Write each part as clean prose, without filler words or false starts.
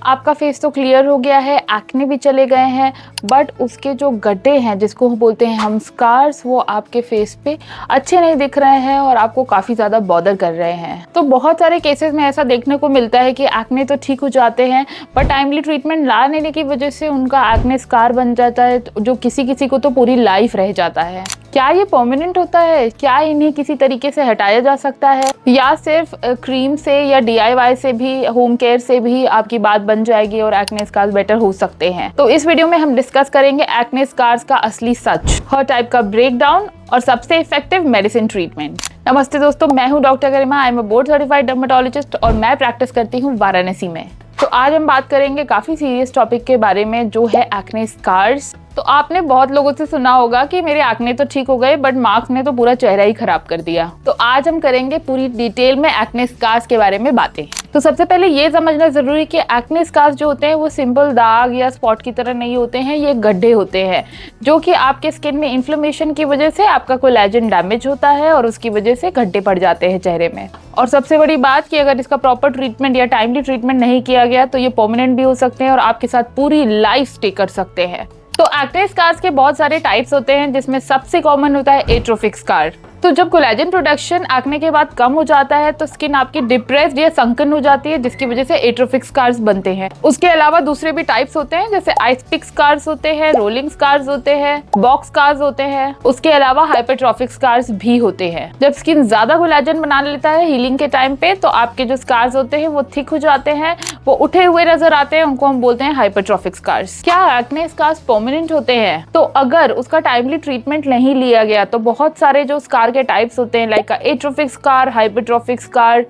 आपका फेस तो क्लियर हो गया है, एक्ने भी चले गए हैं, बट उसके जो गड्ढे हैं जिसको बोलते हैं हम स्कार्स, वो आपके फेस पे अच्छे नहीं दिख रहे हैं और आपको काफ़ी ज़्यादा बॉदर कर रहे हैं। तो बहुत सारे केसेस में ऐसा देखने को मिलता है कि एक्ने तो ठीक हो जाते हैं, पर टाइमली ट्रीटमेंट ना लेने की वजह से उनका एक्ने स्कार बन जाता है, जो किसी किसी को तो पूरी लाइफ रह जाता है। क्या ये परमानेंट होता है? क्या इन्हें किसी तरीके से हटाया जा सकता है, या सिर्फ क्रीम से या DIY से भी, होम केयर से भी आपकी बात बन जाएगी और एक्ने स्कार्स बेटर हो सकते हैं? तो इस वीडियो में हम डिस्कस करेंगे एक्ने स्कार्स का असली सच, हर टाइप का ब्रेकडाउन और सबसे इफेक्टिव मेडिसिन ट्रीटमेंट। नमस्ते दोस्तों, मैं हूं doctor Garima. I am a board certified dermatologist और मैं प्रैक्टिस करती हूं वाराणसी में। तो आज हम बात करेंगे काफ़ी सीरियस टॉपिक के बारे में, जो है एक्ने स्कार्स। तो आपने बहुत लोगों से सुना होगा कि मेरे एक्ने तो ठीक हो गए, बट मार्क्स ने तो पूरा चेहरा ही खराब कर दिया। तो आज हम करेंगे पूरी डिटेल में एक्ने स्कार्स के बारे में बातें। तो सबसे पहले ये समझना जरूरी कि एक्ने स्कार्स जो होते हैं वो सिंपल दाग या स्पॉट की तरह नहीं होते हैं, ये गड्ढे होते हैं जो कि आपके स्किन में इन्फ्लेमेशन की वजह से आपका कोलेजन डैमेज होता है और उसकी वजह से गड्ढे पड़ जाते हैं चेहरे में। और सबसे बड़ी बात कि अगर इसका प्रॉपर ट्रीटमेंट या टाइमली ट्रीटमेंट नहीं किया गया तो ये परमानेंट भी हो सकते हैं और आपके साथ पूरी लाइफ स्टे कर सकते हैं। तो एक्ने स्कार्स के बहुत सारे टाइप्स होते हैं, जिसमें सबसे कॉमन होता है एट्रोफिक स्कार। तो जब कोलेजन प्रोडक्शन एक्ने के बाद कम हो जाता है तो स्किन आपकी डिप्रेस्ड या संकन हो जाती है, जिसकी वजह से एट्रोफिक स्कार्स बनते हैं। उसके अलावा दूसरे भी टाइप्स होते हैं, जैसे आइस पिक स्कार्स होते हैं, रोलिंग स्कार्स होते हैं, बॉक्स स्कार्स होते हैं। उसके अलावा हाइपरट्रॉफिक स्कार्स भी होते हैं। जब स्किन ज्यादा कोलेजन बना लेता है हीलिंग के टाइम पे, तो आपके जो स्कार्स होते हैं वो थिक हो जाते हैं, वो उठे हुए नजर आते हैं, उनको हम बोलते हैं हाइपरट्रॉफिक स्कार्स। क्या एक्ने स्कार्स परमानेंट होते हैं? तो अगर उसका टाइमली ट्रीटमेंट नहीं लिया गया तो बहुत सारे जो स्कार के टाइप्स होते हैं, like atrophic scar, hypertrophic scar,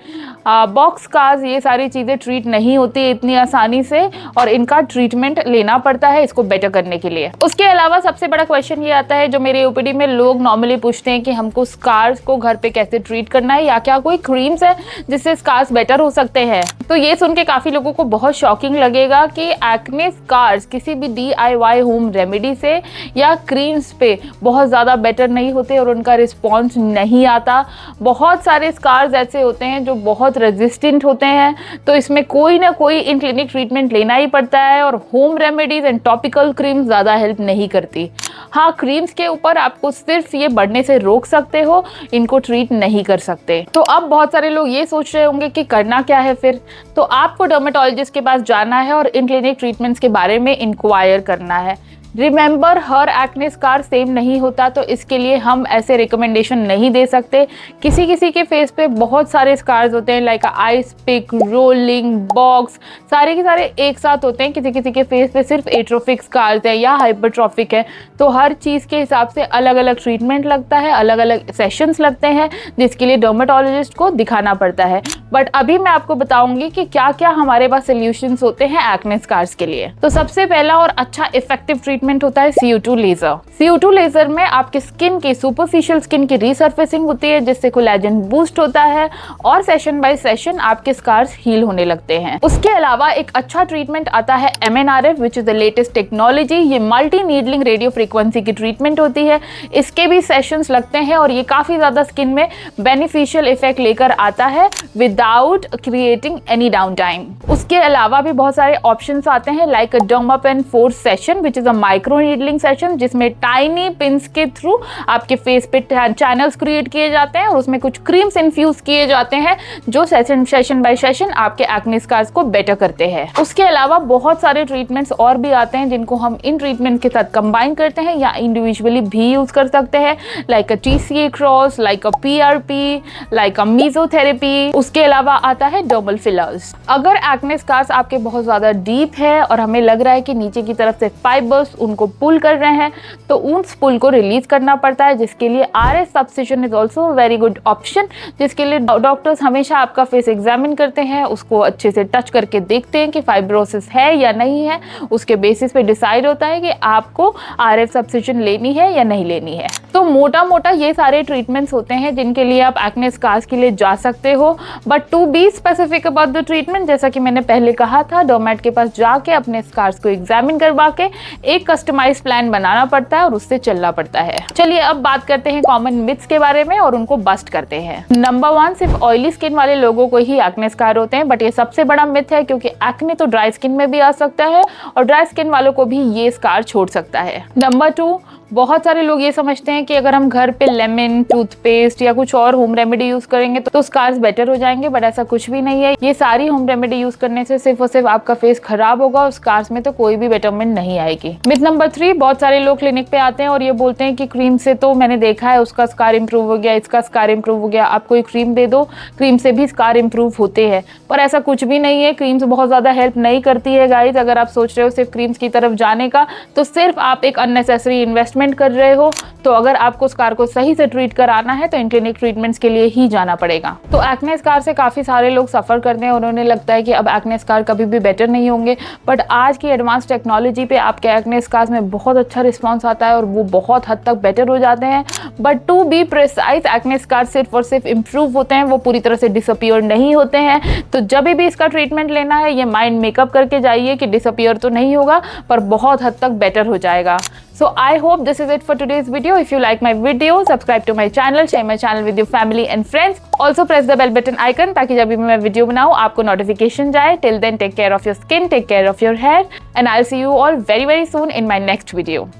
box scars, ये सारी चीजें ट्रीट नहीं होती इतनी आसानी से और इनका ट्रीटमेंट लेना पड़ता है इसको बेटर करने के लिए। उसके अलावा सबसे बड़ा क्वेश्चन ये आता है, जो मेरे OPD में लोग नॉर्मली पूछते हैं कि हमको स्कार्स को घर पे कैसे ट्रीट करना है, या क्या कोई क्रीम्स है जिससे स्कार्स बेटर हो सकते हैं। तो ये सुन के काफी लोगों को बहुत शॉकिंग लगेगा कि एक्ने स्कार्स किसी भी DIY होम रेमेडी से या क्रीम्स पे बहुत ज्यादा बेटर नहीं होते और उनका रिस्पॉन्स नहीं आता। बहुत सारे स्कार्स ऐसे होते हैं जो बहुत रेजिस्टेंट होते हैं, तो इसमें कोई ना कोई इन क्लिनिक ट्रीटमेंट लेना ही पड़ता है और home remedies and topical creams ज़्यादा हेल्प नहीं करती। हाँ, क्रीम्स के ऊपर आपको सिर्फ ये बढ़ने से रोक सकते हो, इनको ट्रीट नहीं कर सकते। तो अब बहुत सारे लोग ये सोच रहे होंगे कि करना क्या है फिर। तो आपको डर्मेटोलॉजिस्ट के पास जाना है और इन क्लिनिक ट्रीटमेंट्स के बारे में इंक्वायर करना है। रिमेंबर, हर एक्ने स्कार सेम नहीं होता, तो इसके लिए हम ऐसे रिकमेंडेशन नहीं दे सकते। किसी किसी के फेस पे बहुत सारे स्कार्स होते हैं, like ice pick, rolling, box, सारे के सारे एक साथ होते हैं। किसी किसी के फेस पे सिर्फ एट्रोफिक स्कार्स है या हाइपरट्रॉफिक है। तो हर चीज़ के हिसाब से अलग अलग ट्रीटमेंट लगता है, अलग अलग सेशंस लगते हैं, जिसके लिए डर्मेटोलॉजिस्ट को दिखाना पड़ता है। बट अभी मैं आपको बताऊंगी कि क्या क्या हमारे पास सोल्यूशंस होते हैं एक्ने स्कार्स के लिए। तो सबसे पहला और अच्छा इफेक्टिव ट्रीटमेंट होता है CO2 लेजर। CO2 लेजर में आपके स्किन की सुपरफिशियल स्किन की रीसर्फेसिंग होती है, जिससे कोलेजन बूस्ट होता है और सेशन बाय सेशन आपके स्कार्स हील होने लगते हैं। उसके अलावा एक अच्छा ट्रीटमेंट आता है MNRF, which is the latest technology. ये मल्टी नीडलिंग रेडियो फ्रीक्वेंसी की ट्रीटमेंट होती है। इसके भी सेशंस लगते हैं और ये काफी ज्यादा स्किन में बेनिफिशियल इफेक्ट लेकर आता है without creating any downtime. उसके अलावा भी बहुत सारे ऑप्शंस आते हैं, like dermapen 4 session, which is a micro needling session, जिसमें टाइनी पिंस के थ्रू आपके फेस पे चैनल्स क्रिएट किए जाते हैं और उसमें कुछ क्रीम्स इन्फ्यूज किए जाते हैं, जो सेशन बाय सेशन आपके एक्ने स्कार्स को बेटर करते हैं। उसके अलावा बहुत सारे ट्रीटमेंट्स और भी आते हैं, जिनको हम इन ट्रीटमेंट के साथ कंबाइन करते हैं या इंडिविजुअली भी यूज कर सकते हैं, लाइक अ TCA क्रॉस, लाइक अ PRP, लाइक अ मीजोथेरेपी। उसके अलावा आता है डर्मल फिलर्स। अगर एक्ने स्कार्स आपके बहुत ज्यादा डीप है और हमें लग रहा है कि नीचे की तरफ से फाइबर्स उनको पुल कर रहे हैं, तो उस पुल को रिलीज करना पड़ता है, जिसके लिए RS substitution is also very good option. जिसके लिए डॉक्टर्स हमेशा आपका फेस एग्जामिन करते हैं, उसको अच्छे से टच करके देखते हैं कि फाइब्रोसिस है या नहीं है। उसके बेसिस पे डिसाइड होता है कि आपको RF सब्स्टिट्यूशन लेनी है या नहीं लेनी है। तो मोटा मोटा ये सारे ट्रीटमेंट्स होते हैं जिनके लिए आप एक्ने स्कार्स के लिए जा सकते हो। But to be specific about the treatment, जैसा कि मैंने पहले कहा था, डर्मेट के पास जाके अपने स्कार्स को एग्जामिन करवा के एक कस्टमाइज प्लान बनाना पड़ता है और उससे चलना पड़ता है। चलिए अब बात करते हैं कॉमन मिथ्स के बारे में और उनको बस्ट करते हैं। नंबर 1, सिर्फ ऑयली स्किन वाले लोगों को ही एक्ने स्कार होते हैं, बट ये सबसे बड़ा मिथ है क्योंकि एक्ने तो ड्राई स्किन में भी आ सकता है और ड्राई स्किन वालों को भी ये स्कार छोड़ सकता है। नंबर 2, बहुत सारे लोग ये समझते हैं कि अगर हम घर पे लेमन, टूथपेस्ट या कुछ और होम रेमेडी यूज करेंगे तो स्कार्स बेटर हो जाएंगे, बट ऐसा कुछ भी नहीं है। ये सारी होम रेमेडी यूज करने से सिर्फ और सिर्फ आपका फेस खराब होगा और स्कार्स में तो कोई भी बेटरमेंट नहीं आएगी। मिथ नंबर 3, बहुत सारे लोग क्लिनिक पे आते हैं और ये बोलते हैं कि क्रीम से तो मैंने देखा है उसका स्कार इंप्रूव हो गया, इसका स्कार इंप्रूव हो गया, आप कोई क्रीम दे दो, क्रीम से भी स्कार इंप्रूव होते हैं। पर ऐसा कुछ भी नहीं है, क्रीम्स बहुत ज्यादा हेल्प नहीं करती है गाइज। अगर आप सोच रहे हो सिर्फ क्रीम्स की तरफ जाने का तो सिर्फ आप एक अननेसेसरी इन्वेस्टमेंट कर रहे हो। तो अगर आपको स्कार को सही से ट्रीट कराना है तो इन क्लिनिक ट्रीटमेंट्स के लिए ही जाना पड़ेगा। तो एक्ने स्कार से काफी सारे लोग सफर करते हैं और उन्हें लगता है कि अब एक्ने स्कार कभी भी बेटर नहीं होंगे, बट आज की एडवांस टेक्नोलॉजी पे आपके एक्ने स्कार्स में बहुत अच्छा रिस्पॉन्स आता है और वो बहुत हद तक बेटर हो जाते हैं। But to be precise, acne scar सिर्फ और सिर्फ इंप्रूव होते हैं, वो पूरी तरह से डिसअपियर नहीं होते हैं। तो जब भी इसका ट्रीटमेंट लेना है ये माइंड मेकअप करके जाइए कि डिसअपियर तो नहीं होगा पर बहुत हद तक बेटर हो जाएगा। So I hope this is it for today's video. If you like my video, subscribe to my channel, share my channel with your family and friends. Also press the bell button icon ताकि जब भी मैं video बनाऊँ आपको notification जाए। Till then, take care of your skin, take care of your hair, and I'll see you all very soon in my next video.